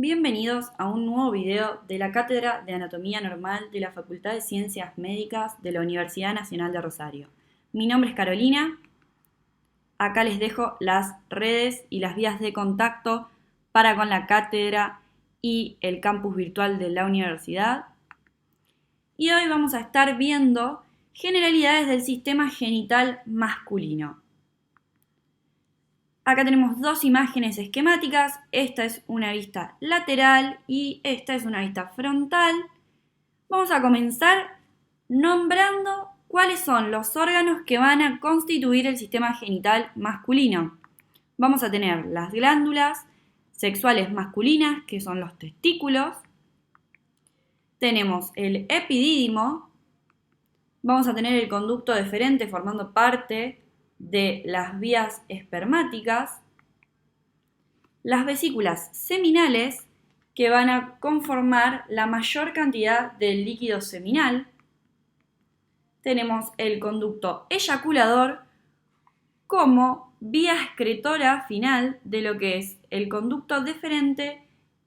Bienvenidos a un nuevo video de la Cátedra de Anatomía Normal de la Facultad de Ciencias Médicas de la Universidad Nacional de Rosario. Mi nombre es Carolina. Acá les dejo las redes y las vías de contacto para con la cátedra y el campus virtual de la universidad. Y hoy vamos a estar viendo generalidades del sistema genital masculino. Acá tenemos dos imágenes esquemáticas, esta es una vista lateral y esta es una vista frontal. Vamos a comenzar nombrando cuáles son los órganos que van a constituir el sistema genital masculino. Vamos a tener las glándulas sexuales masculinas, que son los testículos. Tenemos el epidídimo. Vamos a tener el conducto deferente formando parte de las vías espermáticas, las vesículas seminales que van a conformar la mayor cantidad del líquido seminal, tenemos el conducto eyaculador como vía excretora final de lo que es el conducto deferente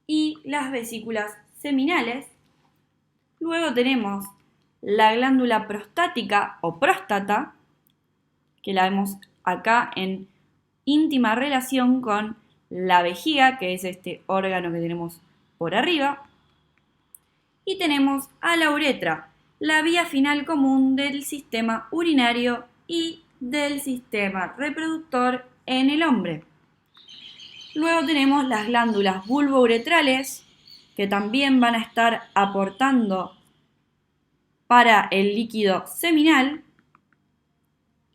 y las vesículas seminales. Luego tenemos la glándula prostática o próstata, que la vemos acá en íntima relación con la vejiga, que es este órgano que tenemos por arriba. Y tenemos a la uretra, la vía final común del sistema urinario y del sistema reproductor en el hombre. Luego tenemos las glándulas bulbouretrales, que también van a estar aportando para el líquido seminal,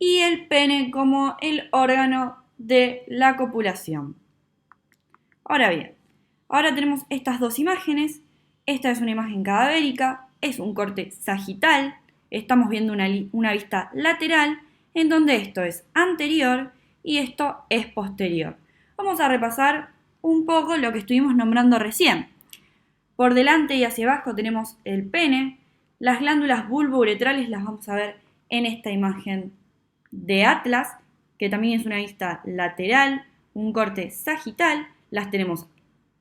y el pene como el órgano de la copulación. Ahora bien, ahora tenemos estas dos imágenes. Esta es una imagen cadavérica, es un corte sagital. Estamos viendo una vista lateral en donde esto es anterior y esto es posterior. Vamos a repasar un poco lo que estuvimos nombrando recién. Por delante y hacia abajo tenemos el pene. Las glándulas bulbouretrales las vamos a ver en esta imagen de Atlas, que también es una vista lateral, un corte sagital. Las tenemos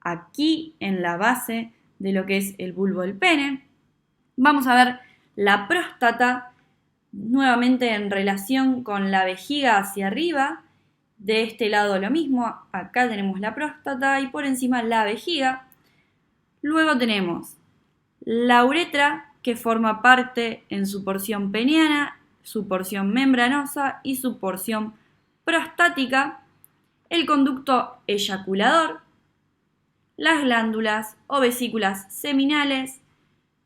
aquí en la base de lo que es el bulbo del pene. Vamos a ver la próstata, nuevamente en relación con la vejiga hacia arriba. De este lado lo mismo, acá tenemos la próstata y por encima la vejiga. Luego tenemos la uretra, que forma parte en su porción peniana, su porción membranosa y su porción prostática, el conducto eyaculador, las glándulas o vesículas seminales.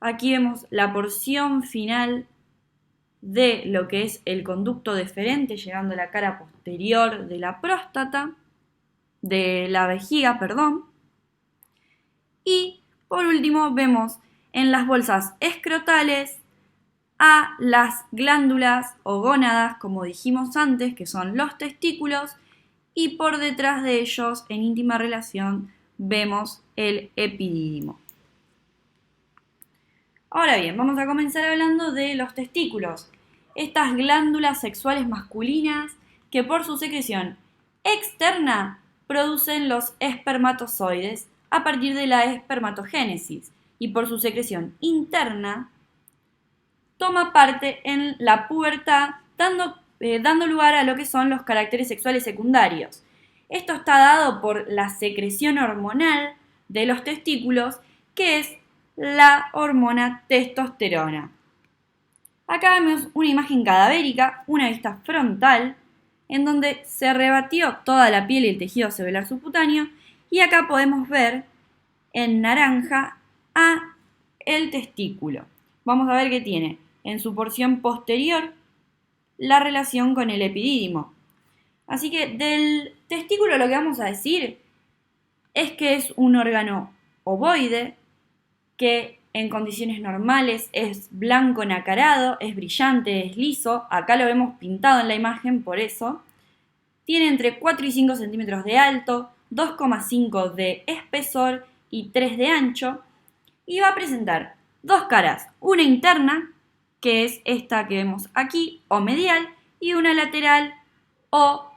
Aquí vemos la porción final de lo que es el conducto deferente, llegando a la cara posterior de la próstata, de la vejiga, perdón. Y por último vemos en las bolsas escrotales a las glándulas o gónadas, como dijimos antes, que son los testículos, y por detrás de ellos, en íntima relación, vemos el epidídimo. Ahora bien, vamos a comenzar hablando de los testículos. Estas glándulas sexuales masculinas que por su secreción externa producen los espermatozoides a partir de la espermatogénesis y por su secreción interna toma parte en la pubertad, dando lugar a lo que son los caracteres sexuales secundarios. Esto está dado por la secreción hormonal de los testículos, que es la hormona testosterona. Acá vemos una imagen cadavérica, una vista frontal, en donde se rebatió toda la piel y el tejido celular subcutáneo, y acá podemos ver en naranja a el testículo. Vamos a ver que tiene en su porción posterior la relación con el epidídimo. Así que del testículo lo que vamos a decir es que es un órgano ovoide que en condiciones normales es blanco nacarado, es brillante, es liso. Acá lo vemos pintado en la imagen, por eso. Tiene entre 4 y 5 centímetros de alto, 2,5 de espesor y 3 de ancho. Y va a presentar dos caras, una interna, que es esta que vemos aquí, o medial, y una lateral o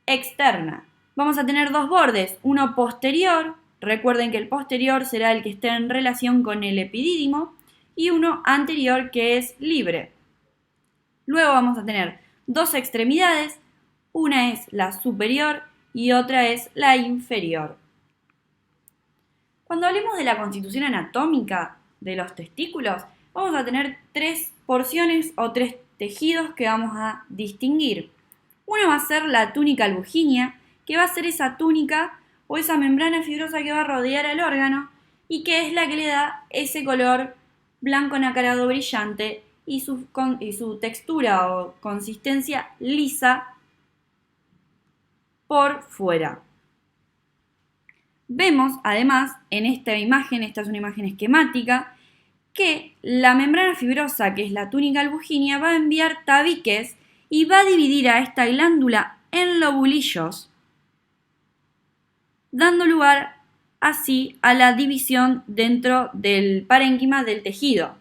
externa. Vamos a tener dos bordes, uno posterior Recuerden que el posterior será el que esté en relación con el epidídimo y uno anterior que es libre. Luego vamos a tener dos extremidades, una es la superior y otra es la inferior. Cuando hablemos de la constitución anatómica de los testículos, vamos a tener tres porciones o tres tejidos que vamos a distinguir. Uno va a ser la túnica albuginea, que va a ser esa túnica o esa membrana fibrosa que va a rodear al órgano y que es la que le da ese color blanco nacarado brillante y su textura o consistencia lisa por fuera. Vemos además en esta imagen, esta es una imagen esquemática, que la membrana fibrosa, que es la túnica albuginea, va a enviar tabiques y va a dividir a esta glándula en lobulillos, dando lugar así a la división dentro del parénquima del tejido.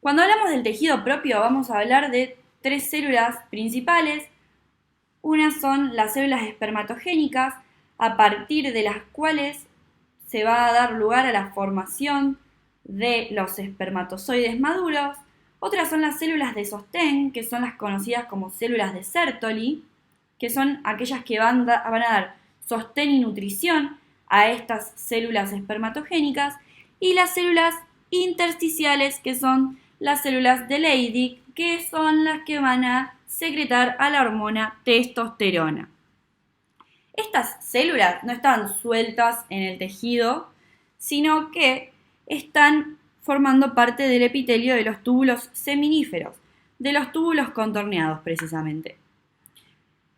Cuando hablamos del tejido propio vamos a hablar de tres células principales. Unas son las células espermatogénicas, a partir de las cuales se va a dar lugar a la formación de los espermatozoides maduros. Otras son las células de sostén, que son las conocidas como células de Sertoli, que son aquellas que van a dar sostén y nutrición a estas células espermatogénicas, y las células intersticiales, que son las células de Leydig, que son las que van a secretar a la hormona testosterona. Estas células no están sueltas en el tejido, sino que están formando parte del epitelio de los túbulos seminíferos, de los túbulos contorneados precisamente.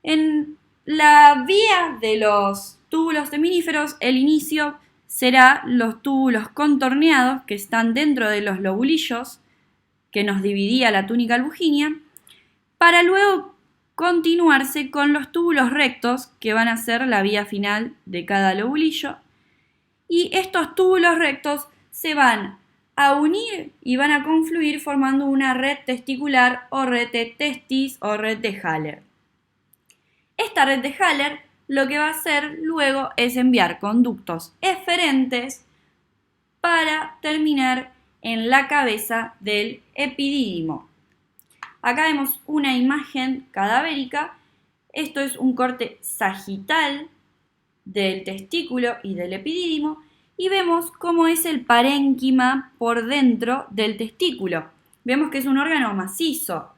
En la vía de los túbulos seminíferos, el inicio será los túbulos contorneados que están dentro de los lobulillos que nos dividía la túnica albuginea, para luego continuarse con los túbulos rectos, que van a ser la vía final de cada lobulillo, y estos túbulos rectos se van a unir y van a confluir formando una red testicular o red de testis o red de Haller. Esta red de Haller lo que va a hacer luego es enviar conductos eferentes para terminar en la cabeza del epidídimo. Acá vemos una imagen cadavérica. Esto es un corte sagital del testículo y del epidídimo y vemos cómo es el parénquima por dentro del testículo. Vemos que es un órgano macizo.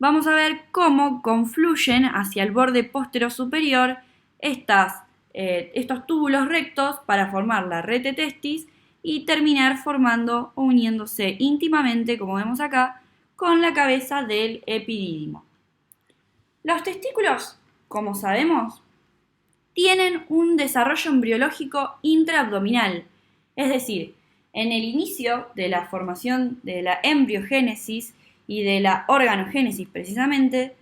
Vamos a ver cómo confluyen hacia el borde póstero superior estos túbulos rectos para formar la red de testis y terminar formando o uniéndose íntimamente, como vemos acá, con la cabeza del epidídimo. Los testículos, como sabemos, tienen un desarrollo embriológico intraabdominal, es decir, en el inicio de la formación de la embriogénesis y de la organogénesis precisamente,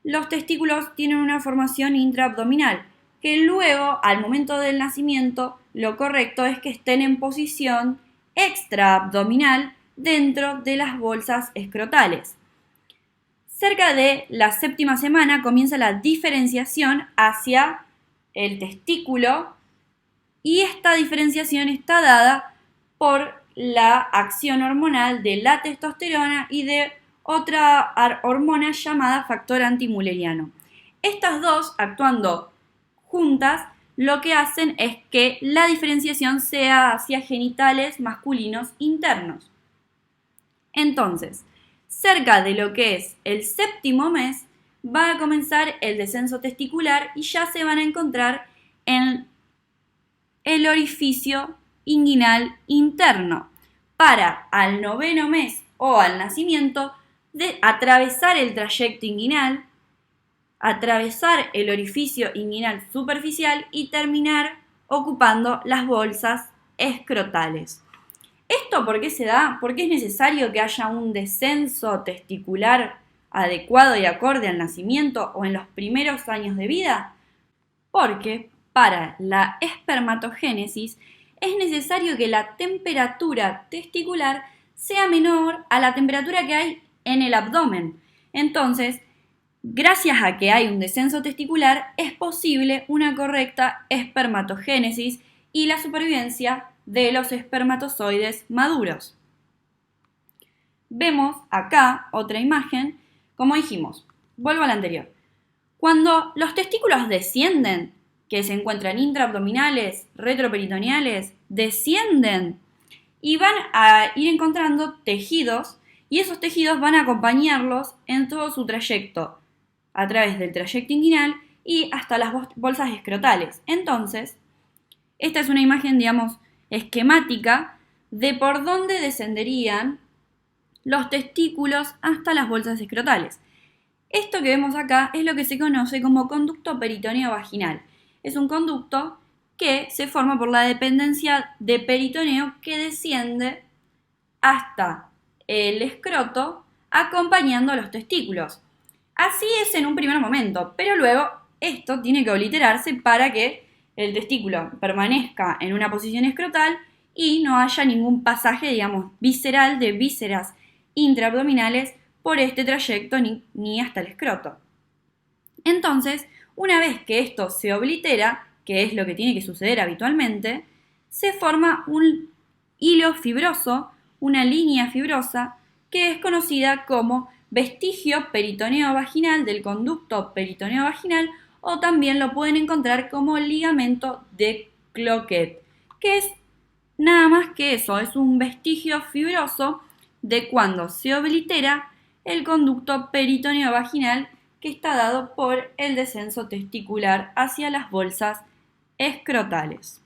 los testículos tienen una formación intraabdominal, que luego, al momento del nacimiento, lo correcto es que estén en posición extraabdominal dentro de las bolsas escrotales. Cerca de la séptima semana comienza la diferenciación hacia el testículo y esta diferenciación está dada por la acción hormonal de la testosterona y de otra hormona llamada factor antimülleriano. Estas dos, actuando juntas, lo que hacen es que la diferenciación sea hacia genitales masculinos internos. Entonces, cerca de lo que es el séptimo mes, va a comenzar el descenso testicular y ya se van a encontrar en el orificio inguinal interno, para al noveno mes o al nacimiento de atravesar el trayecto inguinal, atravesar el orificio inguinal superficial y terminar ocupando las bolsas escrotales. ¿Esto por qué se da? Porque es necesario que haya un descenso testicular adecuado y acorde al nacimiento o en los primeros años de vida. Porque para la espermatogénesis es necesario que la temperatura testicular sea menor a la temperatura que hay en el abdomen. Entonces, gracias a que hay un descenso testicular, es posible una correcta espermatogénesis y la supervivencia de los espermatozoides maduros. Vemos acá otra imagen, como dijimos, vuelvo a la anterior. Cuando los testículos descienden, que se encuentran intraabdominales, retroperitoneales, descienden y van a ir encontrando tejidos y esos tejidos van a acompañarlos en todo su trayecto, a través del trayecto inguinal y hasta las bolsas escrotales. Entonces, esta es una imagen, digamos, esquemática de por dónde descenderían los testículos hasta las bolsas escrotales. Esto que vemos acá es lo que se conoce como conducto peritoneo vaginal. Es un conducto que se forma por la dependencia de peritoneo que desciende hasta el escroto acompañando a los testículos. Así es en un primer momento, pero luego esto tiene que obliterarse para que el testículo permanezca en una posición escrotal y no haya ningún pasaje, digamos, visceral de vísceras intraabdominales por este trayecto ni hasta el escroto. Entonces, una vez que esto se oblitera, que es lo que tiene que suceder habitualmente, se forma un hilo fibroso, una línea fibrosa, que es conocida como vestigio peritoneo vaginal del conducto peritoneo vaginal, o también lo pueden encontrar como ligamento de Cloquet, que es nada más que eso, es un vestigio fibroso de cuando se oblitera el conducto peritoneo vaginal que está dado por el descenso testicular hacia las bolsas escrotales.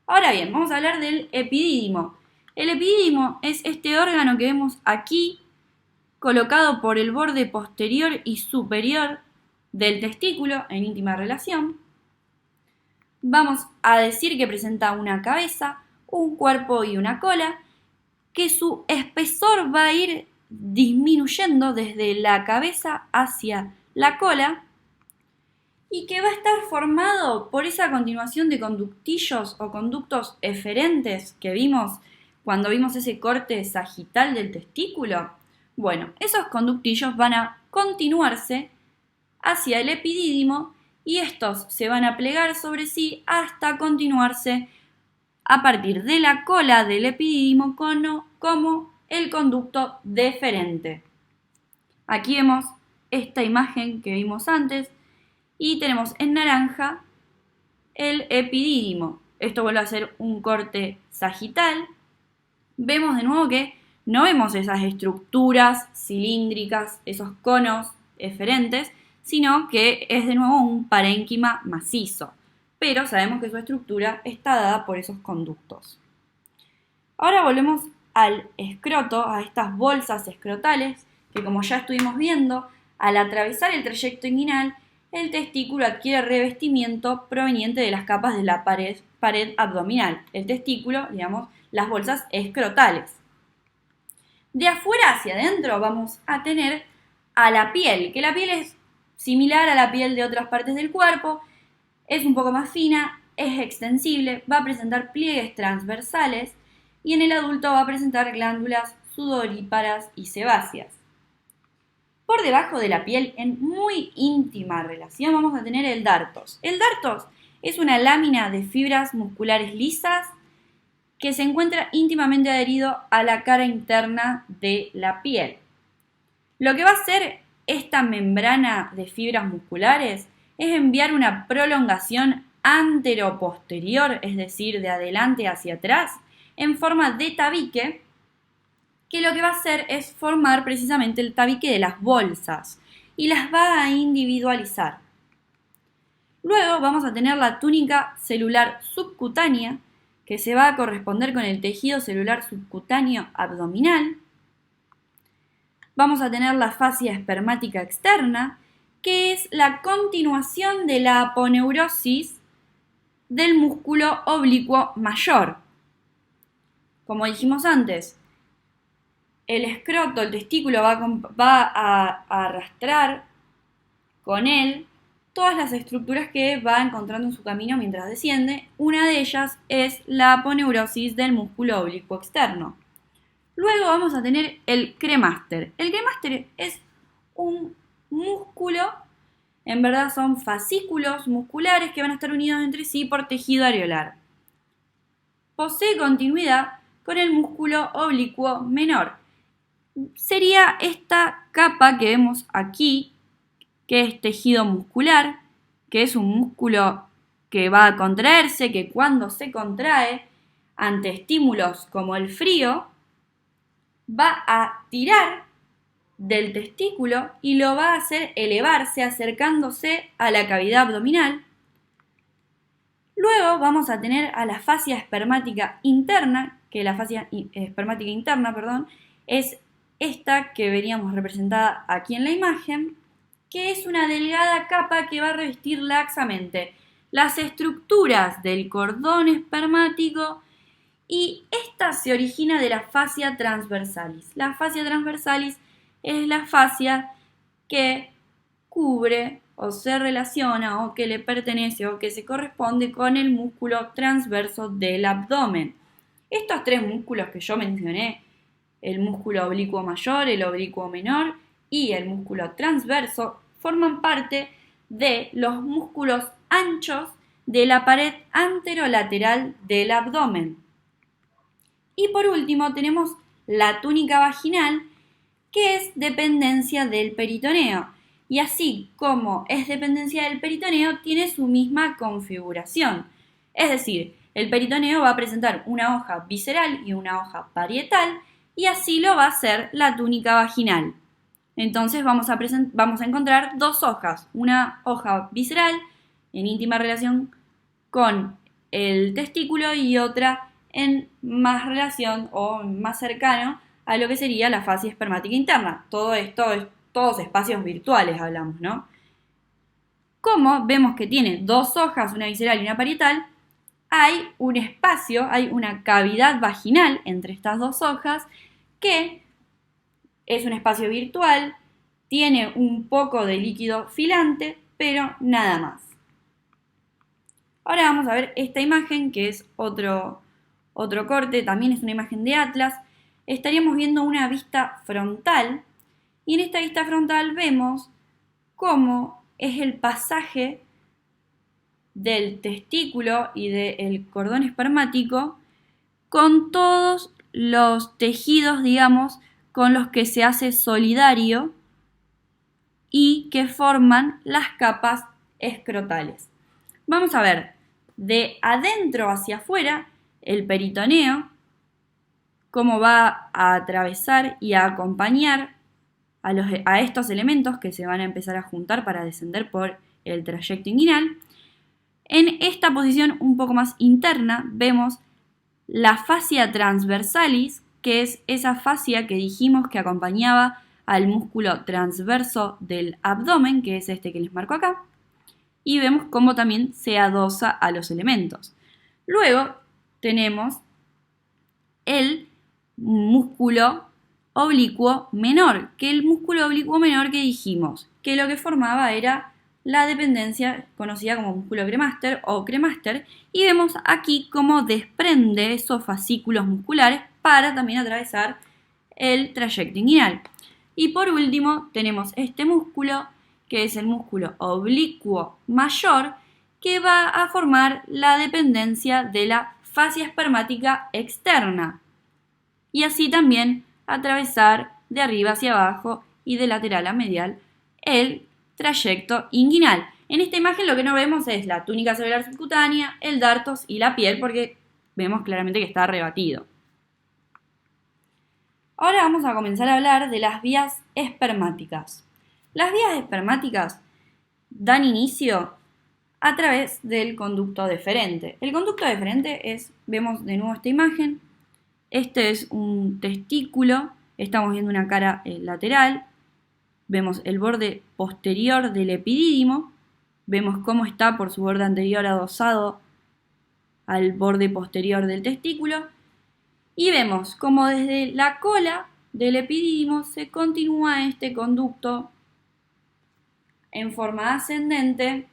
Ahora bien, vamos a hablar del epidídimo. El epidídimo es este órgano que vemos aquí, colocado por el borde posterior y superior del testículo en íntima relación. Vamos a decir que presenta una cabeza, un cuerpo y una cola, que su espesor va a ir disminuyendo desde la cabeza hacia la cola y que va a estar formado por esa continuación de conductillos o conductos eferentes que vimos cuando vimos ese corte sagital del testículo. Bueno, esos conductillos van a continuarse hacia el epidídimo y estos se van a plegar sobre sí hasta continuarse a partir de la cola del epidídimo como el conducto deferente. Aquí vemos esta imagen que vimos antes y tenemos en naranja el epidídimo. Esto vuelve a ser un corte sagital. Vemos de nuevo que no vemos esas estructuras cilíndricas, esos conos eferentes, sino que es de nuevo un parénquima macizo. Pero sabemos que su estructura está dada por esos conductos. Ahora volvemos al escroto, a estas bolsas escrotales, que como ya estuvimos viendo, al atravesar el trayecto inguinal, el testículo adquiere revestimiento proveniente de las capas de la pared abdominal. El testículo, digamos, las bolsas escrotales. De afuera hacia adentro vamos a tener a la piel, que la piel es similar a la piel de otras partes del cuerpo, es un poco más fina, es extensible, va a presentar pliegues transversales y en el adulto va a presentar glándulas sudoríparas y sebáceas. Por debajo de la piel, en muy íntima relación, vamos a tener el dartos. El dartos es una lámina de fibras musculares lisas que se encuentra íntimamente adherido a la cara interna de la piel. Lo que va a hacer esta membrana de fibras musculares es enviar una prolongación antero-posterior, es decir, de adelante hacia atrás, en forma de tabique, que lo que va a hacer es formar precisamente el tabique de las bolsas y las va a individualizar. Luego vamos a tener la túnica celular subcutánea, que se va a corresponder con el tejido celular subcutáneo abdominal. Vamos a tener la fascia espermática externa, que es la continuación de la aponeurosis del músculo oblicuo mayor. Como dijimos antes, el escroto, el testículo va a arrastrar con él todas las estructuras que va encontrando en su camino mientras desciende. Una de ellas es la aponeurosis del músculo oblicuo externo. Luego vamos a tener el cremaster. El cremaster es un músculo, en verdad son fascículos musculares que van a estar unidos entre sí por tejido areolar. posee continuidad con el músculo oblicuo menor. Sería esta capa que vemos aquí, que es tejido muscular, que es un músculo que va a contraerse, que cuando se contrae ante estímulos como el frío, va a tirar del testículo y lo va a hacer elevarse acercándose a la cavidad abdominal. Luego vamos a tener a la fascia espermática interna, que la fascia espermática interna, es esta que veríamos representada aquí en la imagen, que es una delgada capa que va a revestir laxamente las estructuras del cordón espermático y esta se origina de la fascia transversalis. La fascia transversalis es la fascia que cubre o se relaciona o que le pertenece o que se corresponde con el músculo transverso del abdomen. Estos tres músculos que yo mencioné, el músculo oblicuo mayor, el oblicuo menor y el músculo transverso, forman parte de los músculos anchos de la pared anterolateral del abdomen. Y por último tenemos la túnica vaginal, que es dependencia del peritoneo. Y así como es dependencia del peritoneo, tiene su misma configuración. Es decir, el peritoneo va a presentar una hoja visceral y una hoja parietal, y así lo va a hacer la túnica vaginal. Entonces vamos a encontrar dos hojas, una hoja visceral en íntima relación con el testículo y otra en más relación o más cercano a lo que sería la fascia espermática interna. Todo esto es todos espacios virtuales, hablamos, ¿no? Como vemos que tiene dos hojas, una visceral y una parietal, hay un espacio, hay una cavidad vaginal entre estas dos hojas que es un espacio virtual, tiene un poco de líquido filante, pero nada más. Ahora vamos a ver esta imagen, que es otro corte, también es una imagen de Atlas. Estaríamos viendo una vista frontal, y en esta vista frontal vemos cómo es el pasaje del testículo y del cordón espermático con todos los tejidos, digamos, con los que se hace solidario y que forman las capas escrotales. Vamos a ver de adentro hacia afuera el peritoneo, cómo va a atravesar y a acompañar a estos elementos que se van a empezar a juntar para descender por el trayecto inguinal. En esta posición un poco más interna vemos la fascia transversalis, que es esa fascia que dijimos que acompañaba al músculo transverso del abdomen, que es este que les marco acá, y vemos cómo también se adosa a los elementos. Luego tenemos el músculo oblicuo menor, que el músculo oblicuo menor que dijimos, que lo que formaba era la dependencia conocida como músculo cremaster o cremaster, y vemos aquí cómo desprende esos fascículos musculares para también atravesar el trayecto inguinal. Y por último tenemos este músculo, que es el músculo oblicuo mayor, que va a formar la dependencia de la fascia espermática externa, y así también atravesar de arriba hacia abajo y de lateral a medial el trayecto inguinal. En esta imagen lo que no vemos es la túnica celular subcutánea, el dartos y la piel, porque vemos claramente que está rebatido. Ahora vamos a comenzar a hablar de las vías espermáticas. Las vías espermáticas dan inicio a través del conducto deferente. El conducto deferente es, vemos de nuevo esta imagen, este es un testículo, estamos viendo una cara lateral, vemos el borde posterior del epidídimo, vemos cómo está por su borde anterior adosado al borde posterior del testículo, y vemos cómo desde la cola del epidídimo se continúa este conducto en forma ascendente,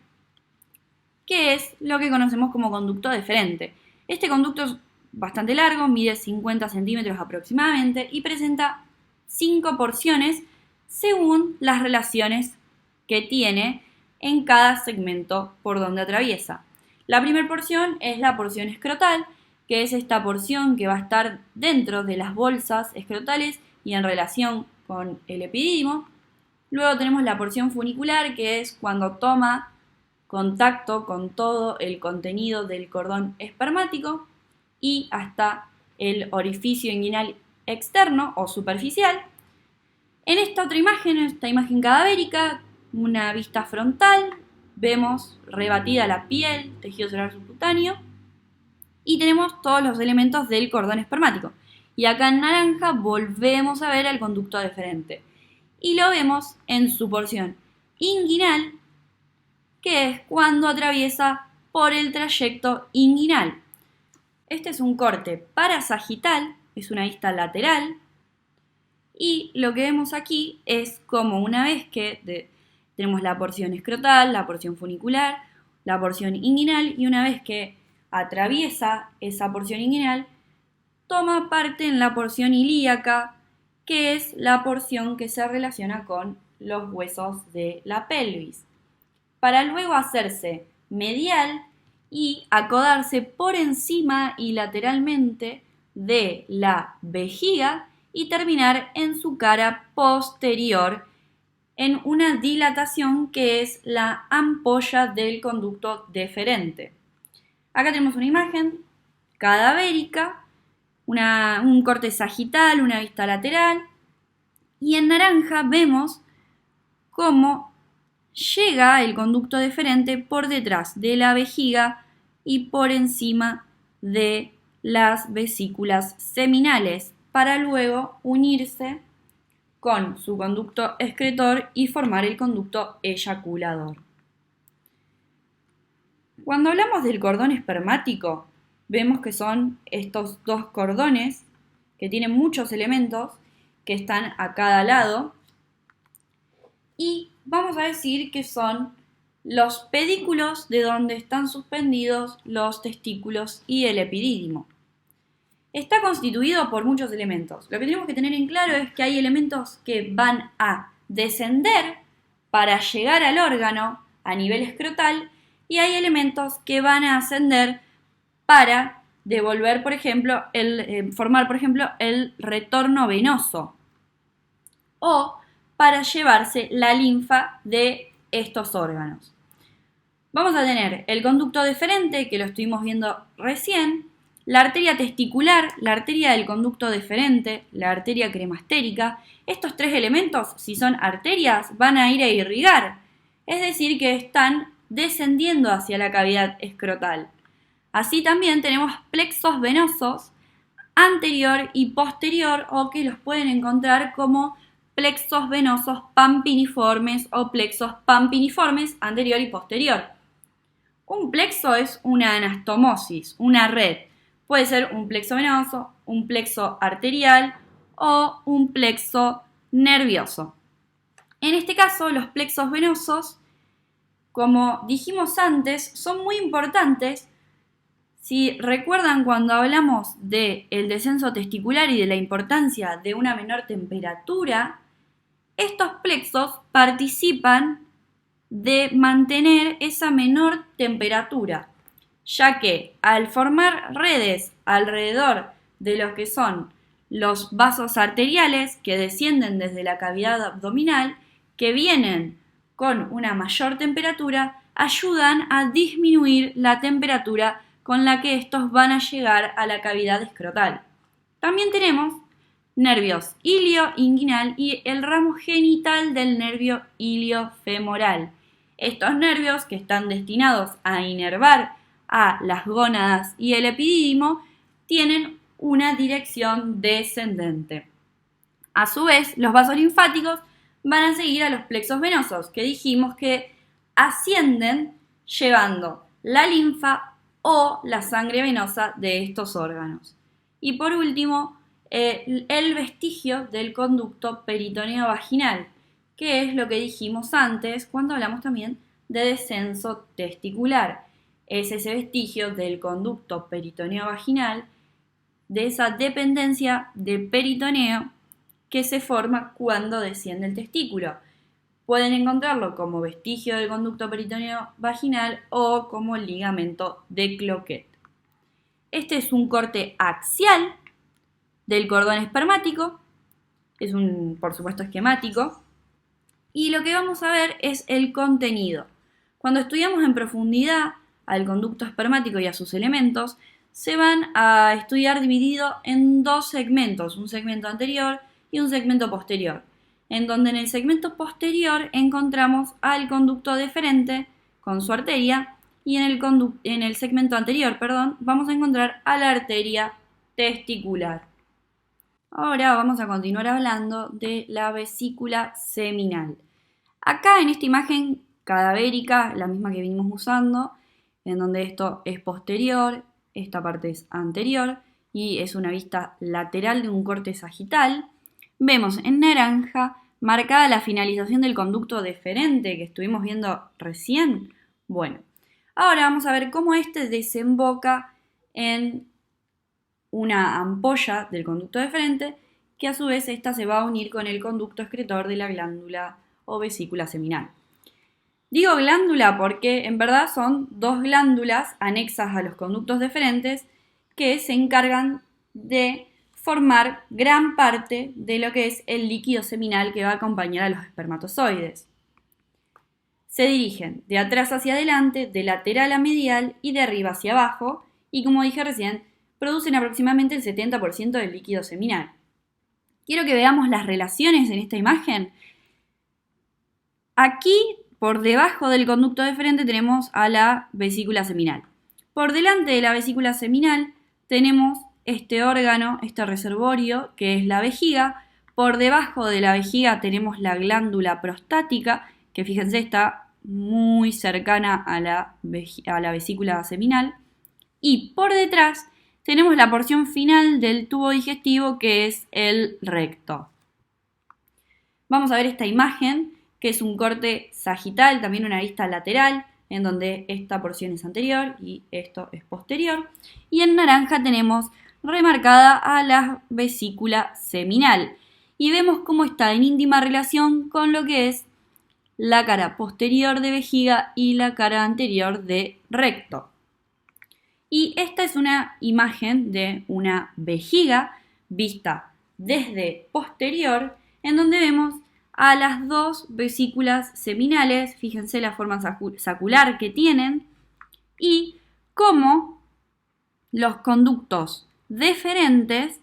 que es lo que conocemos como conducto deferente. Este conducto es bastante largo, mide 50 centímetros aproximadamente y presenta 5 porciones según las relaciones que tiene en cada segmento por donde atraviesa. La primera porción es la porción escrotal, que es esta porción que va a estar dentro de las bolsas escrotales y en relación con el epidídimo. Luego tenemos la porción funicular, que es cuando toma contacto con todo el contenido del cordón espermático y hasta el orificio inguinal externo o superficial. En esta otra imagen, esta imagen cadavérica, una vista frontal, vemos rebatida la piel, tejido celular subcutáneo y tenemos todos los elementos del cordón espermático. Y acá en naranja volvemos a ver el conducto deferente y lo vemos en su porción inguinal, que es cuando atraviesa por el trayecto inguinal. Este es un corte parasagital, es una vista lateral, y lo que vemos aquí es como una vez que tenemos la porción escrotal, la porción funicular, la porción inguinal, y una vez que atraviesa esa porción inguinal, toma parte en la porción ilíaca, que es la porción que se relaciona con los huesos de la pelvis, para luego hacerse medial y acodarse por encima y lateralmente de la vejiga y terminar en su cara posterior en una dilatación que es la ampolla del conducto deferente. Acá tenemos una imagen cadavérica, un corte sagital, una vista lateral, y en naranja vemos cómo llega el conducto deferente por detrás de la vejiga y por encima de las vesículas seminales para luego unirse con su conducto excretor y formar el conducto eyaculador. Cuando hablamos del cordón espermático, vemos que son estos dos cordones que tienen muchos elementos que están a cada lado y vamos a decir que son los pedículos de donde están suspendidos los testículos y el epidídimo. Está constituido por muchos elementos. Lo que tenemos que tener en claro es que hay elementos que van a descender para llegar al órgano a nivel escrotal y hay elementos que van a ascender para devolver, por ejemplo, formar, por ejemplo, el retorno venoso o para llevarse la linfa de estos órganos. Vamos a tener el conducto deferente, que lo estuvimos viendo recién, la arteria testicular, la arteria del conducto deferente, la arteria cremastérica. Estos tres elementos, si son arterias, van a ir a irrigar, es decir, que están descendiendo hacia la cavidad escrotal. Así también tenemos plexos venosos anterior y posterior, o que los pueden encontrar como plexos venosos pampiniformes o plexos pampiniformes anterior y posterior. Un plexo es una anastomosis, una red. Puede ser un plexo venoso, un plexo arterial o un plexo nervioso. En este caso, los plexos venosos, como dijimos antes, son muy importantes. Si recuerdan cuando hablamos del descenso testicular y de la importancia de una menor temperatura, estos plexos participan de mantener esa menor temperatura, ya que al formar redes alrededor de lo que son los vasos arteriales que descienden desde la cavidad abdominal, que vienen con una mayor temperatura, ayudan a disminuir la temperatura con la que estos van a llegar a la cavidad escrotal. También tenemos nervios ilio-inguinal y el ramo genital del nervio iliofemoral. Estos nervios, que están destinados a inervar a las gónadas y el epidídimo, tienen una dirección descendente. A su vez, los vasos linfáticos van a seguir a los plexos venosos, que dijimos que ascienden llevando la linfa o la sangre venosa de estos órganos. Y por último, el vestigio del conducto peritoneo vaginal, que es lo que dijimos antes cuando hablamos también de descenso testicular. Es ese vestigio del conducto peritoneo vaginal, de esa dependencia de peritoneo que se forma cuando desciende el testículo. Pueden encontrarlo como vestigio del conducto peritoneo vaginal o como ligamento de Cloquet. Este es un corte axial del cordón espermático. Es un, por supuesto, esquemático. Y lo que vamos a ver es el contenido. Cuando estudiamos en profundidad al conducto espermático y a sus elementos, se van a estudiar dividido en dos segmentos, un segmento anterior y un segmento posterior, en donde en el segmento posterior encontramos al conducto deferente con su arteria y en el segmento anterior, vamos a encontrar a la arteria testicular. Ahora vamos a continuar hablando de la vesícula seminal. Acá en esta imagen cadavérica, la misma que venimos usando, en donde esto es posterior, esta parte es anterior y es una vista lateral de un corte sagital, vemos en naranja marcada la finalización del conducto deferente que estuvimos viendo recién. Bueno, ahora vamos a ver cómo este desemboca en una ampolla del conducto deferente, que a su vez esta se va a unir con el conducto excretor de la glándula o vesícula seminal. Digo glándula porque en verdad son dos glándulas anexas a los conductos deferentes que se encargan de formar gran parte de lo que es el líquido seminal que va a acompañar a los espermatozoides. Se dirigen de atrás hacia adelante, de lateral a medial y de arriba hacia abajo, y como dije recién, producen aproximadamente el 70% del líquido seminal. Quiero que veamos las relaciones en esta imagen. Aquí, por debajo del conducto deferente, tenemos a la vesícula seminal. Por delante de la vesícula seminal tenemos este órgano, este reservorio, que es la vejiga. Por debajo de la vejiga tenemos la glándula prostática, que fíjense está muy cercana a la vesícula seminal. Y por detrás tenemos la porción final del tubo digestivo, que es el recto. Vamos a ver esta imagen, que es un corte sagital, también una vista lateral, en donde esta porción es anterior y esto es posterior. Y en naranja tenemos remarcada a la vesícula seminal. Y vemos cómo está en íntima relación con lo que es la cara posterior de vejiga y la cara anterior de recto. Y esta es una imagen de una vejiga vista desde posterior, en donde vemos a las dos vesículas seminales, fíjense la forma sacular que tienen, y cómo los conductos deferentes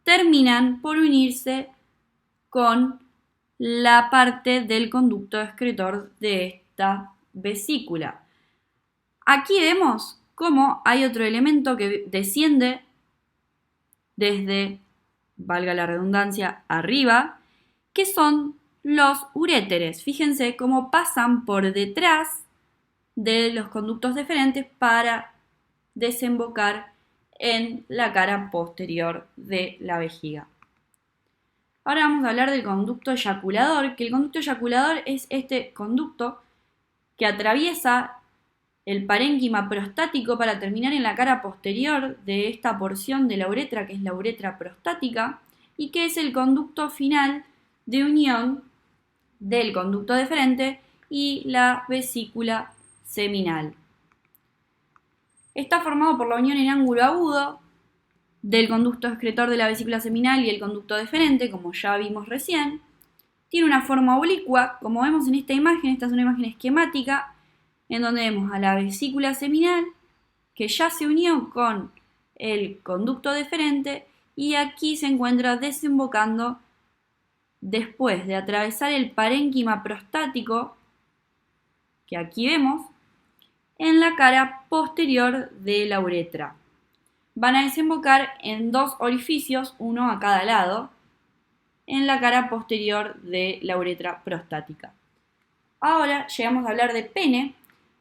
terminan por unirse con la parte del conducto excretor de esta vesícula. Aquí vemos cómo hay otro elemento que desciende desde, valga la redundancia, arriba, que son los uréteres. Fíjense cómo pasan por detrás de los conductos deferentes para desembocar en la cara posterior de la vejiga. Ahora vamos a hablar del conducto eyaculador, que el conducto eyaculador es este conducto que atraviesa el parénquima prostático para terminar en la cara posterior de esta porción de la uretra, que es la uretra prostática, y que es el conducto final de unión del conducto deferente y la vesícula seminal. Está formado por la unión en ángulo agudo del conducto excretor de la vesícula seminal y el conducto deferente, como ya vimos recién. Tiene una forma oblicua, como vemos en esta imagen. Esta es una imagen esquemática en donde vemos a la vesícula seminal que ya se unió con el conducto deferente y aquí se encuentra desembocando después de atravesar el parénquima prostático, que aquí vemos, en la cara posterior de la uretra. Van a desembocar en dos orificios, uno a cada lado, en la cara posterior de la uretra prostática. Ahora llegamos a hablar de pene.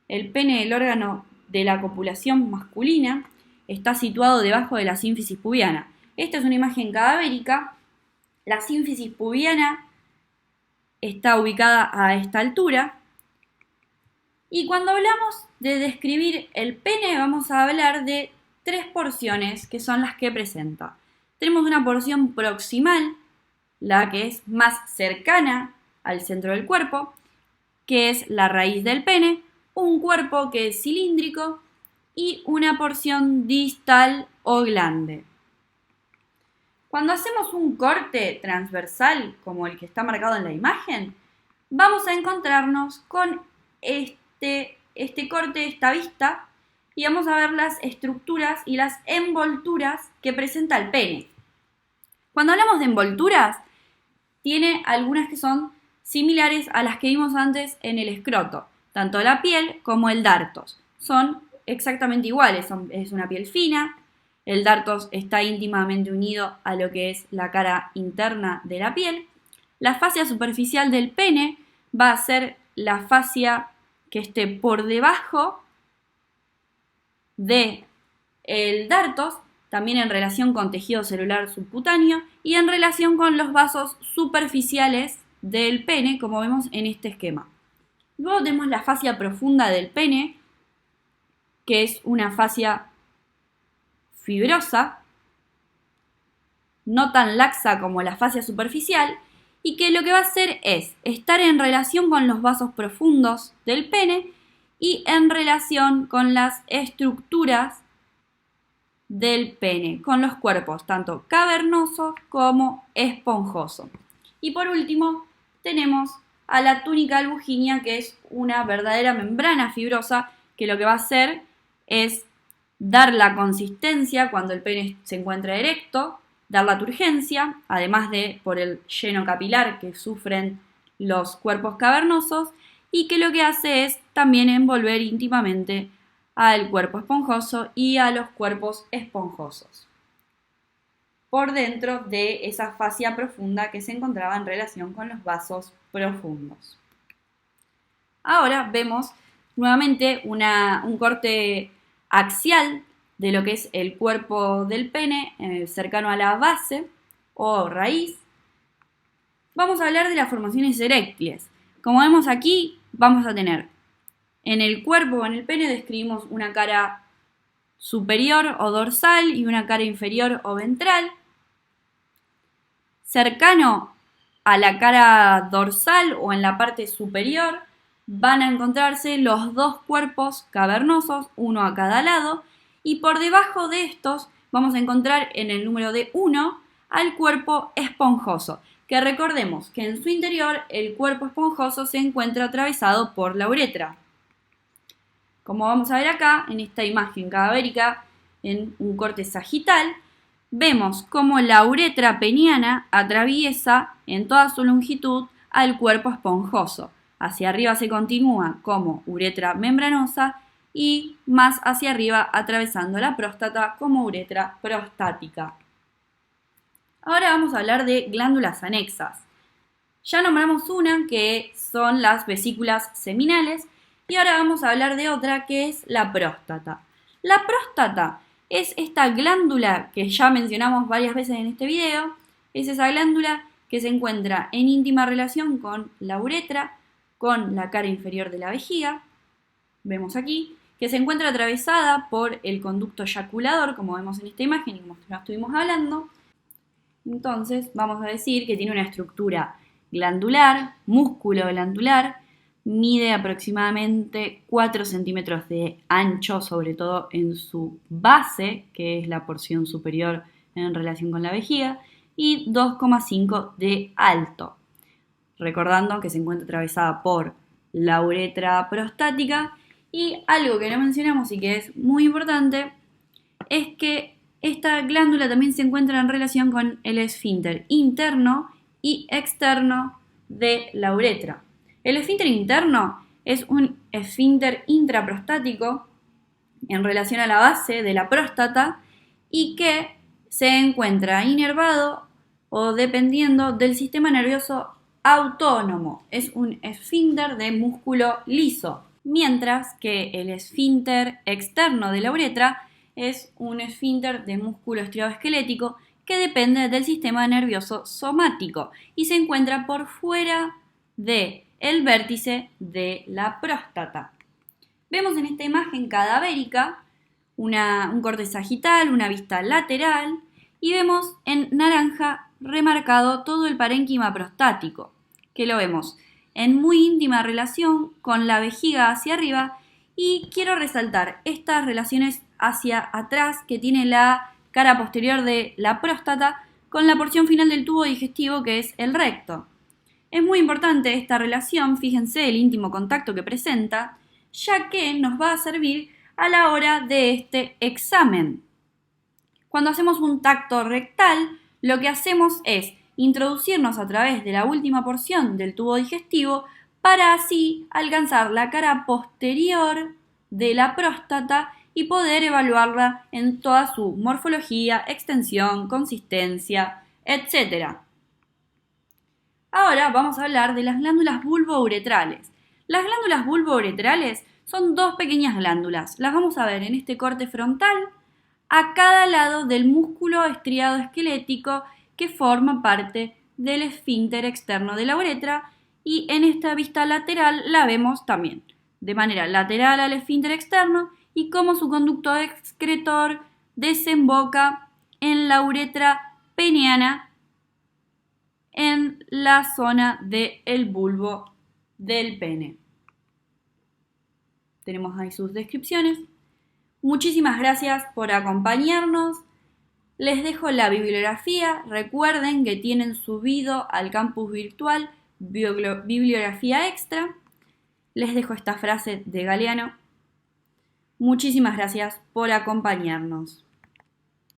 El pene, el órgano de la copulación masculina, está situado debajo de la sínfisis pubiana. Esta es una imagen cadavérica. La sínfisis pubiana está ubicada a esta altura. Y cuando hablamos de describir el pene, vamos a hablar de tres porciones que son las que presenta. Tenemos una porción proximal, la que es más cercana al centro del cuerpo, que es la raíz del pene, un cuerpo que es cilíndrico y una porción distal o glande. Cuando hacemos un corte transversal, como el que está marcado en la imagen, vamos a encontrarnos con este corte, esta vista, y vamos a ver las estructuras y las envolturas que presenta el pene. Cuando hablamos de envolturas, tiene algunas que son similares a las que vimos antes en el escroto. Tanto la piel como el dartos son exactamente iguales, es una piel fina. El dartos está íntimamente unido a lo que es la cara interna de la piel. La fascia superficial del pene va a ser la fascia que esté por debajo del dartos, también en relación con tejido celular subcutáneo y en relación con los vasos superficiales del pene, como vemos en este esquema. Luego tenemos la fascia profunda del pene, que es una fascia fibrosa, no tan laxa como la fascia superficial, y que lo que va a hacer es estar en relación con los vasos profundos del pene y en relación con las estructuras del pene, con los cuerpos tanto cavernoso como esponjoso. Y por último tenemos a la túnica albuginea, que es una verdadera membrana fibrosa que lo que va a hacer es dar la consistencia cuando el pene se encuentra erecto, dar la turgencia, además de por el lleno capilar que sufren los cuerpos cavernosos, y que lo que hace es también envolver íntimamente al cuerpo esponjoso y a los cuerpos esponjosos por dentro de esa fascia profunda que se encontraba en relación con los vasos profundos. Ahora vemos nuevamente un corte axial de lo que es el cuerpo del pene cercano a la base o raíz. Vamos a hablar de las formaciones eréctiles. Como vemos aquí, vamos a tener en el cuerpo o en el pene describimos una cara superior o dorsal y una cara inferior o ventral. Cercano a la cara dorsal o en la parte superior van a encontrarse los dos cuerpos cavernosos, uno a cada lado, y por debajo de estos vamos a encontrar en el número de 1 al cuerpo esponjoso, que recordemos que en su interior el cuerpo esponjoso se encuentra atravesado por la uretra. Como vamos a ver acá, en esta imagen cadavérica, en un corte sagital, vemos cómo la uretra peniana atraviesa en toda su longitud al cuerpo esponjoso. Hacia arriba se continúa como uretra membranosa y más hacia arriba atravesando la próstata como uretra prostática. Ahora vamos a hablar de glándulas anexas. Ya nombramos una que son las vesículas seminales y ahora vamos a hablar de otra que es la próstata. La próstata es esta glándula que ya mencionamos varias veces en este video, es esa glándula que se encuentra en íntima relación con la uretra, con la cara inferior de la vejiga, vemos aquí, que se encuentra atravesada por el conducto eyaculador, como vemos en esta imagen y como ya estuvimos hablando. Entonces vamos a decir que tiene una estructura glandular, músculo glandular, mide aproximadamente 4 centímetros de ancho, sobre todo en su base, que es la porción superior en relación con la vejiga, y 2,5 de alto. Recordando que se encuentra atravesada por la uretra prostática. Y algo que no mencionamos y que es muy importante es que esta glándula también se encuentra en relación con el esfínter interno y externo de la uretra. El esfínter interno es un esfínter intraprostático en relación a la base de la próstata y que se encuentra inervado o dependiendo del sistema nervioso autónomo. Es un esfínter de músculo liso, mientras que el esfínter externo de la uretra es un esfínter de músculo estriado-esquelético que depende del sistema nervioso somático y se encuentra por fuera del vértice de la próstata. Vemos en esta imagen cadavérica un corte sagital, una vista lateral y vemos en naranja remarcado todo el parénquima prostático, que lo vemos en muy íntima relación con la vejiga hacia arriba Y quiero resaltar estas relaciones hacia atrás que tiene la cara posterior de la próstata con la porción final del tubo digestivo que es el recto. Es muy importante esta relación, fíjense el íntimo contacto que presenta, ya que nos va a servir a la hora de este examen. Cuando hacemos un tacto rectal, lo que hacemos es introducirnos a través de la última porción del tubo digestivo para así alcanzar la cara posterior de la próstata y poder evaluarla en toda su morfología, extensión, consistencia, etc. Ahora vamos a hablar de las glándulas bulbouretrales. Las glándulas bulbouretrales son dos pequeñas glándulas. Las vamos a ver en este corte frontal a cada lado del músculo estriado esquelético que forma parte del esfínter externo de la uretra, y en esta vista lateral la vemos también de manera lateral al esfínter externo y cómo su conducto excretor desemboca en la uretra peniana en la zona del bulbo del pene. Tenemos ahí sus descripciones. Muchísimas gracias por acompañarnos. Les dejo la bibliografía. Recuerden que tienen subido al campus virtual bibliografía extra. Les dejo esta frase de Galeano. Muchísimas gracias por acompañarnos.